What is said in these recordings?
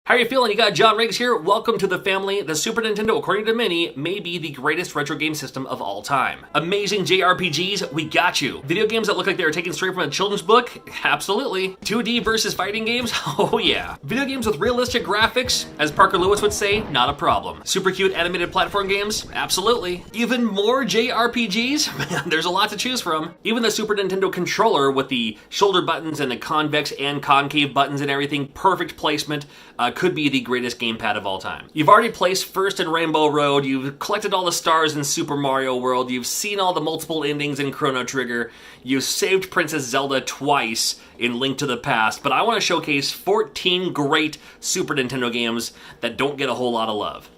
How are you feeling? You got John Riggs here. Welcome to the family. The Super Nintendo, according to many, may be the greatest retro game system of all time. Amazing JRPGs, we got you. Video games that look like they were taken straight from a children's book? Absolutely. 2D versus fighting games? Oh yeah. Video games with realistic graphics? As Parker Lewis would say, not a problem. Super cute animated platform games? Absolutely. Even more JRPGs? Man, there's a lot to choose from. Even the Super Nintendo controller with the shoulder buttons and the convex and concave buttons and everything, perfect placement, could be the greatest gamepad of all time. You've already placed first in Rainbow Road, you've collected all the stars in Super Mario World, you've seen all the multiple endings in Chrono Trigger, you've saved Princess Zelda twice in Link to the Past, but I want to showcase 14 great Super Nintendo games that don't get a whole lot of love.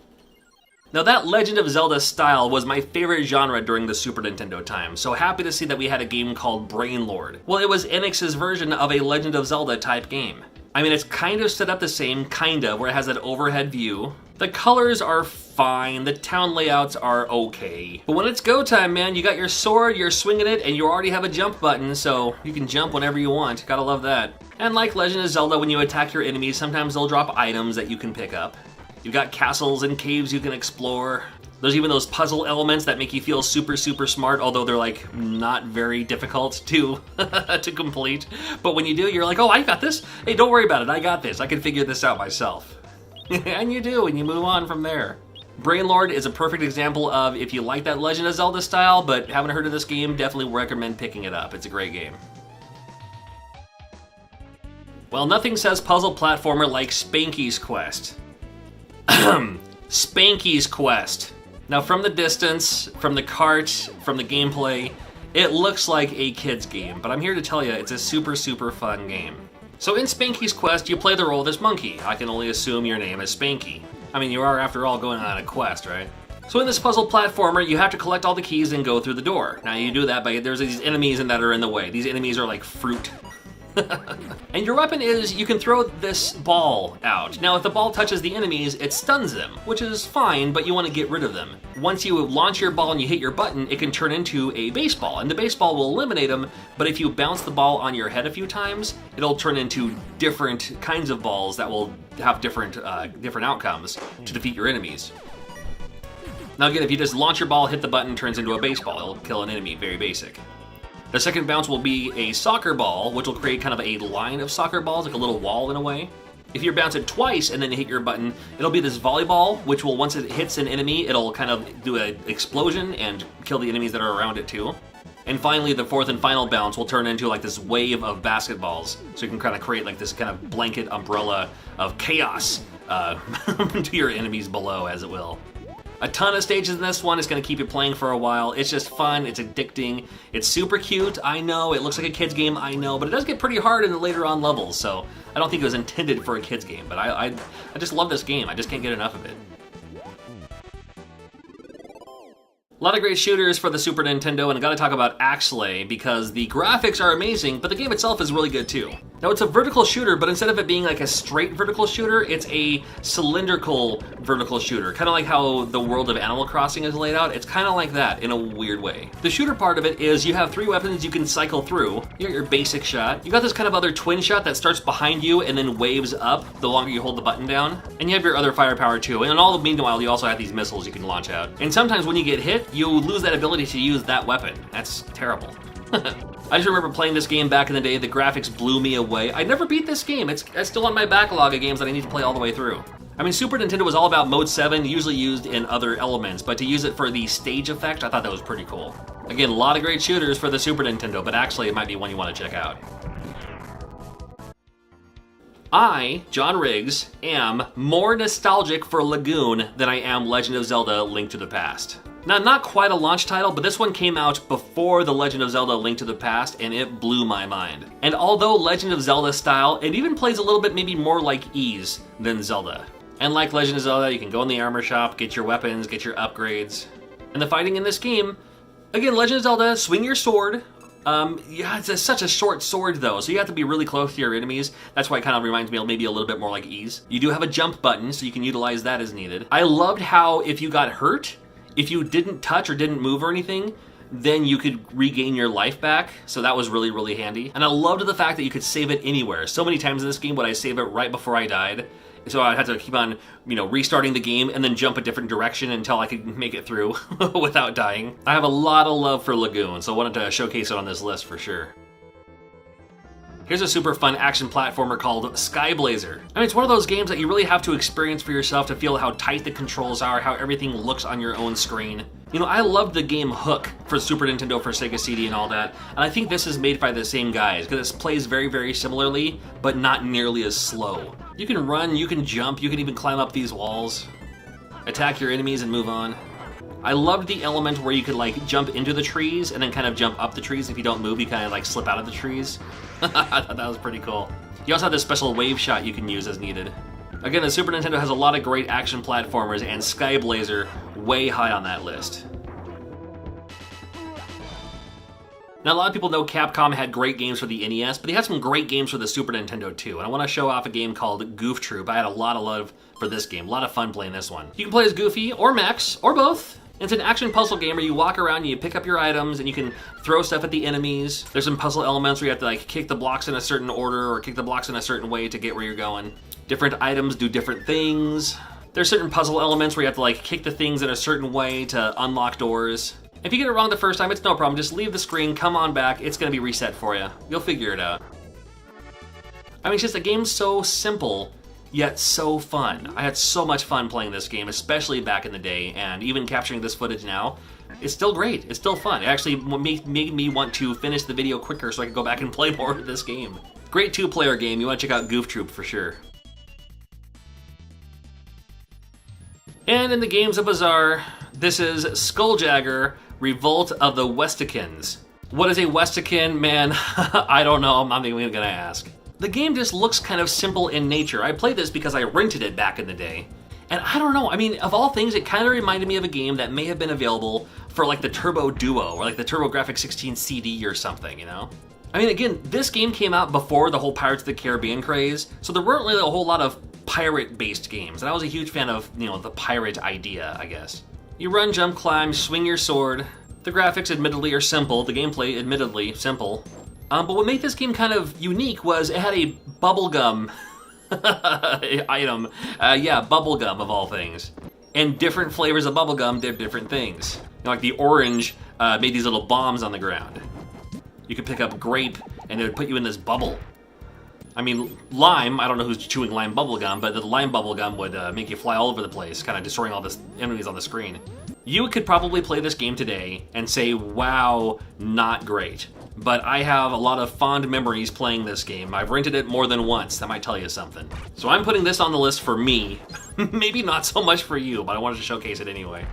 Now that Legend of Zelda style was my favorite genre during the Super Nintendo time, so happy to see that we had a game called Brain Lord. Well, it was NX's version of a Legend of Zelda type game. I mean, it's kind of set up the same, where it has that overhead view. The colors are fine, the town layouts are okay. But when it's go time, man, you got your sword, you're swinging it, and you already have a jump button, so you can jump whenever you want. Gotta love that. And like Legend of Zelda, when you attack your enemies, sometimes they'll drop items that you can pick up. You've got castles and caves you can explore. There's even those puzzle elements that make you feel super smart, although they're like not very difficult to to complete. But when you do, you're like, oh, I got this. Hey, don't worry about it. I got this. I can figure this out myself. And you do, and you move on from there. Brain Lord is a perfect example of if you like that Legend of Zelda style, but haven't heard of this game, definitely recommend picking it up. It's a great game. Well, nothing says puzzle platformer like Spankys Quest. Spankys Quest. Now from the distance, from the cart, from the gameplay, it looks like a kid's game, but I'm here to tell you it's a super fun game. So in Spankys Quest, you play the role of this monkey. I can only assume your name is Spanky. I mean, you are after all going on a quest, right? So in this puzzle platformer, you have to collect all the keys and go through the door. Now you do that by, there's these enemies that are in the way. These enemies are like fruit. And your weapon is, you can throw this ball out. Now if the ball touches the enemies, it stuns them, which is fine, but you want to get rid of them. Once you launch your ball and you hit your button, it can turn into a baseball, and the baseball will eliminate them, but if you bounce the ball on your head a few times, it'll turn into different kinds of balls that will have different outcomes to defeat your enemies. Now again, if you just launch your ball, hit the button, it turns into a baseball. It'll kill an enemy, very basic. The second bounce will be a soccer ball, which will create kind of a line of soccer balls, like a little wall in a way. If you bounce it twice and then hit your button, it'll be this volleyball, which will, once it hits an enemy, it'll kind of do an explosion and kill the enemies that are around it too. And finally, the fourth and final bounce will turn into like this wave of basketballs. So you can kind of create like this kind of blanket umbrella of chaos to your enemies below, as it will. A ton of stages in this one. It's going to keep you playing for a while. It's just fun. It's addicting. It's super cute. I know. It looks like a kid's game. I know. But it does get pretty hard in the later on levels. So I don't think it was intended for a kid's game. But I just love this game. I just can't get enough of it. A lot of great shooters for the Super Nintendo, and I gotta talk about Axelay because the graphics are amazing, but the game itself is really good too. Now it's a vertical shooter, but instead of it being like a straight vertical shooter, it's a cylindrical vertical shooter. Kind of like how the world of Animal Crossing is laid out. It's kind of like that in a weird way. The shooter part of it is you have 3 weapons you can cycle through. You got your basic shot. You got this kind of other twin shot that starts behind you and then waves up the longer you hold the button down. And you have your other firepower too. And all the meanwhile, you also have these missiles you can launch out. And sometimes when you get hit, you lose that ability to use that weapon. That's terrible. I just remember playing this game back in the day. The graphics blew me away. I never beat this game. It's still on my backlog of games that I need to play all the way through. I mean, Super Nintendo was all about Mode 7, usually used in other elements, but to use it for the stage effect, I thought that was pretty cool. Again, a lot of great shooters for the Super Nintendo, but actually it might be one you want to check out. I, John Riggs, am more nostalgic for Lagoon than I am Legend of Zelda: Link to the Past. Now, not quite a launch title, but this one came out before The Legend of Zelda: Link to the Past, and it blew my mind. And although Legend of Zelda style, it even plays a little bit maybe more like Ys than Zelda. And like Legend of Zelda, you can go in the armor shop, get your weapons, get your upgrades. And the fighting in this game, again, Legend of Zelda, swing your sword. Yeah, it's such a short sword though, so you have to be really close to your enemies. That's why it kind of reminds me of maybe a little bit more like Ys. You do have a jump button, so you can utilize that as needed. I loved how if you got hurt, if you didn't touch or didn't move or anything, then you could regain your life back, so that was really handy. And I loved the fact that you could save it anywhere. So many times in this game would I save it right before I died, So I had to keep on, restarting the game and then jump a different direction until I could make it through without dying. I have a lot of love for Lagoon, so I wanted to showcase it on this list for sure. Here's a super fun action platformer called Skyblazer. I mean, it's one of those games that you really have to experience for yourself to feel how tight the controls are, how everything looks on your own screen. I loved the game Hook for Super Nintendo, for Sega CD and all that, and I think this is made by the same guys, because it plays very, very similarly, but not nearly as slow. You can run, you can jump, you can even climb up these walls, attack your enemies and move on. I loved the element where you could jump into the trees and then kind of jump up the trees. If you don't move, you kind of slip out of the trees. I thought that was pretty cool. You also have this special wave shot you can use as needed. Again, the Super Nintendo has a lot of great action platformers, and Skyblazer way high on that list. Now, a lot of people know Capcom had great games for the NES, but they had some great games for the Super Nintendo too, and I want to show off a game called Goof Troop. I had a lot of love for this game, a lot of fun playing this one. You can play as Goofy or Max, or both. It's an action puzzle game where you walk around, you pick up your items, and you can throw stuff at the enemies. There's some puzzle elements where you have to kick the blocks in a certain order or kick the blocks in a certain way to get where you're going. Different items do different things. There's certain puzzle elements where you have to kick the things in a certain way to unlock doors. If you get it wrong the first time, it's no problem. Just leave the screen, come on back, it's gonna be reset for you. You'll figure it out. I mean, it's just a game so simple, yet so fun. I had so much fun playing this game, especially back in the day, and even capturing this footage now, it's still great. It's still fun. It actually made me want to finish the video quicker so I could go back and play more of this game. Great two-player game. You want to check out Goof Troop for sure. And in the Games of Bazaar, this is Skuljagger, Revolt of the Westikins. What is a Westikin? Man, I don't know. I'm not even gonna ask. The game just looks kind of simple in nature. I played this because I rented it back in the day. And I don't know, I mean, of all things, it kind of reminded me of a game that may have been available for the Turbo Duo or the TurboGrafx 16 CD or something, I mean, again, this game came out before the whole Pirates of the Caribbean craze, so there weren't really a whole lot of pirate-based games, and I was a huge fan of, the pirate idea, I guess. You run, jump, climb, swing your sword. The graphics admittedly are simple, the gameplay admittedly simple. But what made this game kind of unique was it had a bubblegum item. Yeah, bubblegum of all things. And different flavors of bubblegum did different things. The orange made these little bombs on the ground. You could pick up grape and it would put you in this bubble. I mean, lime, I don't know who's chewing lime bubblegum, but the lime bubblegum would make you fly all over the place, kind of destroying all the enemies on the screen. You could probably play this game today and say, wow, not great. But I have a lot of fond memories playing this game. I've rented it more than once, that might tell you something. So I'm putting this on the list for me. Maybe not so much for you, but I wanted to showcase it anyway.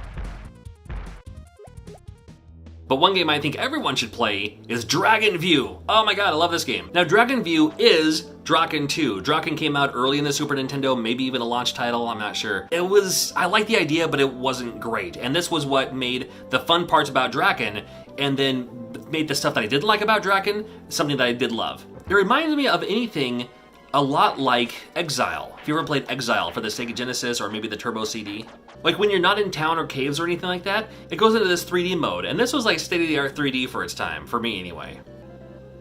But one game I think everyone should play is Dragon View. Oh my god, I love this game. Now, Dragon View is Draken 2. Draken came out early in the Super Nintendo, maybe even a launch title, I'm not sure. I liked the idea, but it wasn't great. And this was what made the fun parts about Draken, and then made the stuff that I didn't like about Draken something that I did love. It reminded me of anything a lot like Exile. If you ever played Exile for the Sega Genesis or maybe the Turbo CD. When you're not in town or caves or anything like that, it goes into this 3D mode, and this was state-of-the-art 3D for its time, for me anyway.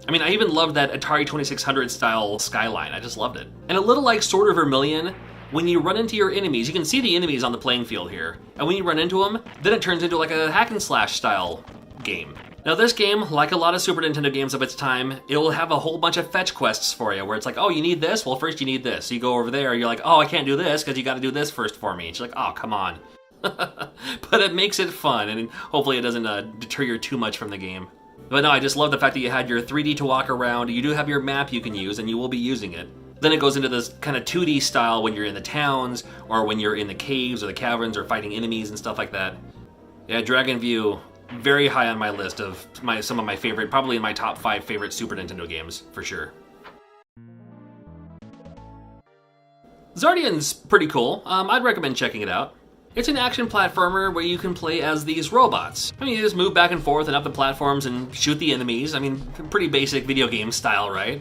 I mean, I even loved that Atari 2600 style skyline, I just loved it. And a little like Sword of Vermilion, when you run into your enemies, you can see the enemies on the playing field here, and when you run into them, then it turns into a hack and slash style game. Now this game, like a lot of Super Nintendo games of its time, it will have a whole bunch of fetch quests for you, where it's oh, you need this? Well, first you need this. So you go over there, you're oh, I can't do this because you got to do this first for me. And she's oh, come on. But it makes it fun, and hopefully it doesn't deter you too much from the game. But no, I just love the fact that you had your 3D to walk around. You do have your map you can use, and you will be using it. Then it goes into this kind of 2D style when you're in the towns, or when you're in the caves or the caverns, or fighting enemies and stuff like that. Yeah, Dragon View, very high on my list of some of my favorite, probably in my top 5 favorite Super Nintendo games, for sure. Xardion's pretty cool. I'd recommend checking it out. It's an action platformer where you can play as these robots. I mean, you just move back and forth and up the platforms and shoot the enemies. I mean, pretty basic video game style, right?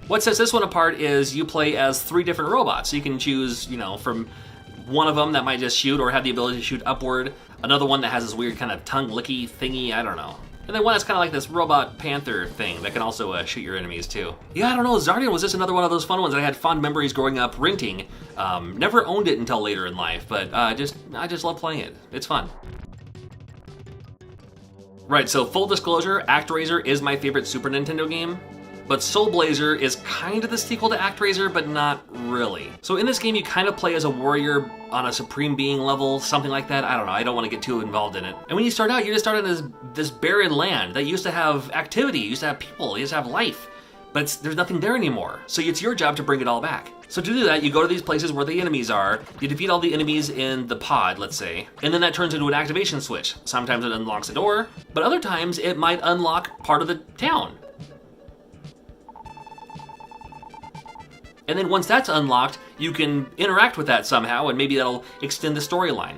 What sets this one apart is you play as 3 different robots. So you can choose, from one of them that might just shoot or have the ability to shoot upward. Another one that has this weird kind of tongue licky thingy, I don't know. And then one that's kind of like this robot panther thing that can also shoot your enemies too. Yeah, I don't know, Xardion was just another one of those fun ones that I had fond memories growing up renting. Never owned it until later in life, but I just love playing it. It's fun. Right, so full disclosure, ActRaiser is my favorite Super Nintendo game. But Skuljagger is kind of the sequel to ActRaiser, but not really. So in this game, you kind of play as a warrior on a Supreme Being level, something like that. I don't know, I don't want to get too involved in it. And when you start out, you just start on this barren land that used to have activity, used to have people, used to have life. But there's nothing there anymore. So it's your job to bring it all back. So to do that, you go to these places where the enemies are, you defeat all the enemies in the pod, let's say, and then that turns into an activation switch. Sometimes it unlocks a door, but other times it might unlock part of the town. And then once that's unlocked, you can interact with that somehow, and maybe that'll extend the storyline.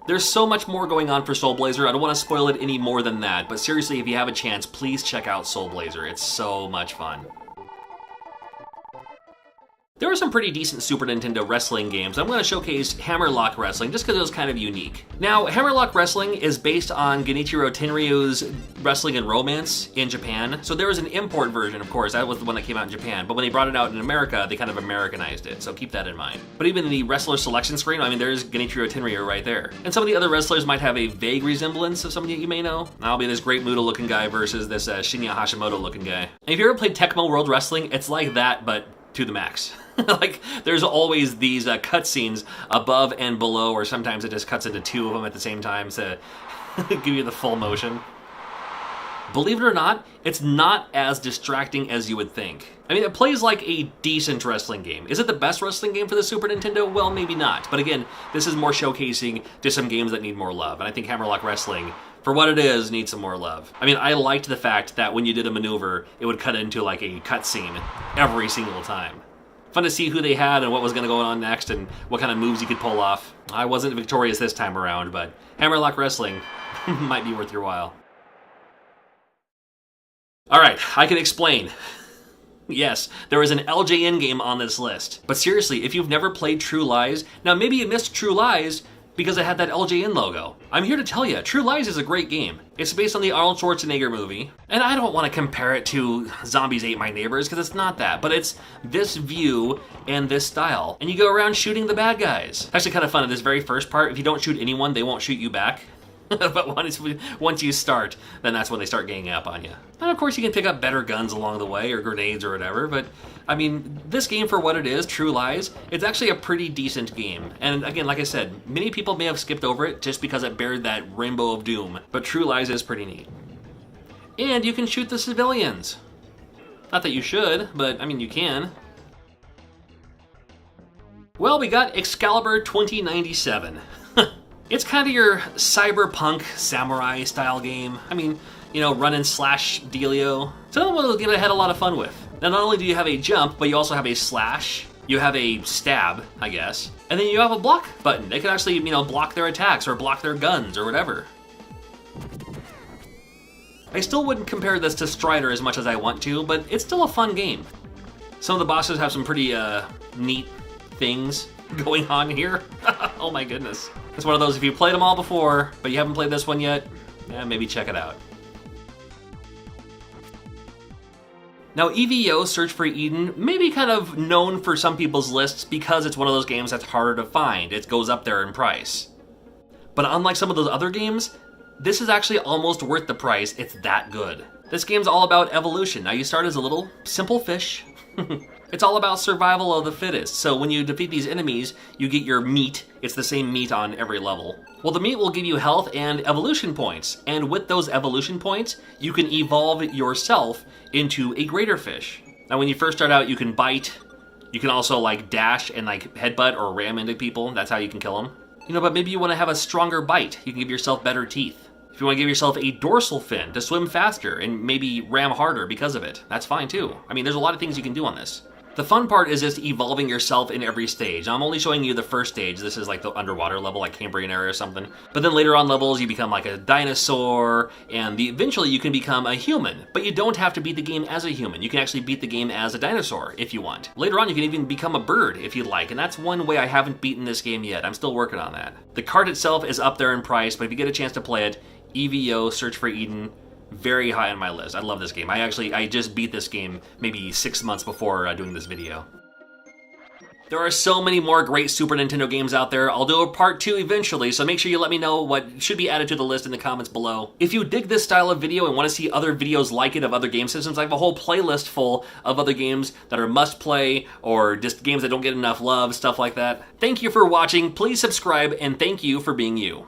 There's so much more going on for Skuljagger. I don't want to spoil it any more than that, but seriously, if you have a chance, please check out Skuljagger. It's so much fun. There are some pretty decent Super Nintendo wrestling games. I'm going to showcase Hammerlock Wrestling just because it was kind of unique. Now, Hammerlock Wrestling is based on Genichiro Tenryu's Wrestling and Romance in Japan. So there was an import version, of course. That was the one that came out in Japan. But when they brought it out in America, they kind of Americanized it. So keep that in mind. But even in the wrestler selection screen, I mean, there's Genichiro Tenryu right there. And some of the other wrestlers might have a vague resemblance of somebody that you may know. I'll be this Great Muta looking guy versus this Shinya Hashimoto looking guy. And if you ever played Tecmo World Wrestling, it's like that, but to the max. Like, there's always these cutscenes above and below, or sometimes it just cuts into two of them at the same time to give you the full motion. Believe it or not, it's not as distracting as you would think. I mean, it plays like a decent wrestling game. Is it the best wrestling game for the Super Nintendo? Well, maybe not. But again, this is more showcasing just some games that need more love. And I think Hammerlock Wrestling, for what it is, needs some more love. I mean, I liked the fact that when you did a maneuver, it would cut into like a cutscene every single time. Fun to see who they had and what was going to go on next and what kind of moves you could pull off. I wasn't victorious this time around, but Hammerlock Wrestling might be worth your while. Alright, I can explain. Yes, there is an LJN game on this list. But seriously, if you've never played True Lies, now maybe you missed True Lies because it had that LJN logo. I'm here to tell you, True Lies is a great game. It's based on the Arnold Schwarzenegger movie. And I don't want to compare it to Zombies Ate My Neighbors, because it's not that. But it's this view and this style. And you go around shooting the bad guys. Actually kind of fun in this very first part. If you don't shoot anyone, they won't shoot you back. But once you start, then that's when they start ganging up on you. And of course you can pick up better guns along the way, or grenades or whatever, but I mean, this game for what it is, True Lies, it's actually a pretty decent game. And again, like I said, many people may have skipped over it just because it bared that rainbow of doom, but True Lies is pretty neat. And you can shoot the civilians. Not that you should, but I mean, you can. Well, we got Excalibur 2097. It's kind of your cyberpunk samurai style game. I mean, you know, run and slash dealio. It's another one that I had a lot of fun with. Now, not only do you have a jump, but you also have a slash. You have a stab, I guess. And then you have a block button. They can actually, you know, block their attacks or block their guns or whatever. I still wouldn't compare this to Strider as much as I want to, but it's still a fun game. Some of the bosses have some pretty neat things going on here. Oh my goodness. It's one of those, if you played them all before, but you haven't played this one yet, yeah, maybe check it out. Now, E.V.O. Search for Eden may be kind of known for some people's lists because it's one of those games that's harder to find. It goes up there in price. But unlike some of those other games, this is actually almost worth the price. It's that good. This game's all about evolution. Now, you start as a little simple fish. It's all about survival of the fittest. So when you defeat these enemies, you get your meat. It's the same meat on every level. Well, the meat will give you health and evolution points. And with those evolution points, you can evolve yourself into a greater fish. Now, when you first start out, you can bite. You can also like dash and like headbutt or ram into people. That's how you can kill them. You know, but maybe you want to have a stronger bite. You can give yourself better teeth. If you want to give yourself a dorsal fin to swim faster and maybe ram harder because of it, that's fine too. I mean, there's a lot of things you can do on this. The fun part is just evolving yourself in every stage. Now, I'm only showing you the first stage. This is like the underwater level, like Cambrian era or something. But then later on levels, you become like a dinosaur, and eventually you can become a human. But you don't have to beat the game as a human. You can actually beat the game as a dinosaur if you want. Later on, you can even become a bird if you'd like, and that's one way I haven't beaten this game yet. I'm still working on that. The cart itself is up there in price, but if you get a chance to play it, EVO Search for Eden, very high on my list. I love this game. I just beat this game maybe 6 months before doing this video. There are so many more great Super Nintendo games out there. I'll do a part 2 eventually, so make sure you let me know what should be added to the list in the comments below. If you dig this style of video and want to see other videos like it of other game systems, I have a whole playlist full of other games that are must play or just games that don't get enough love, stuff like that. Thank you for watching, please subscribe, and thank you for being you.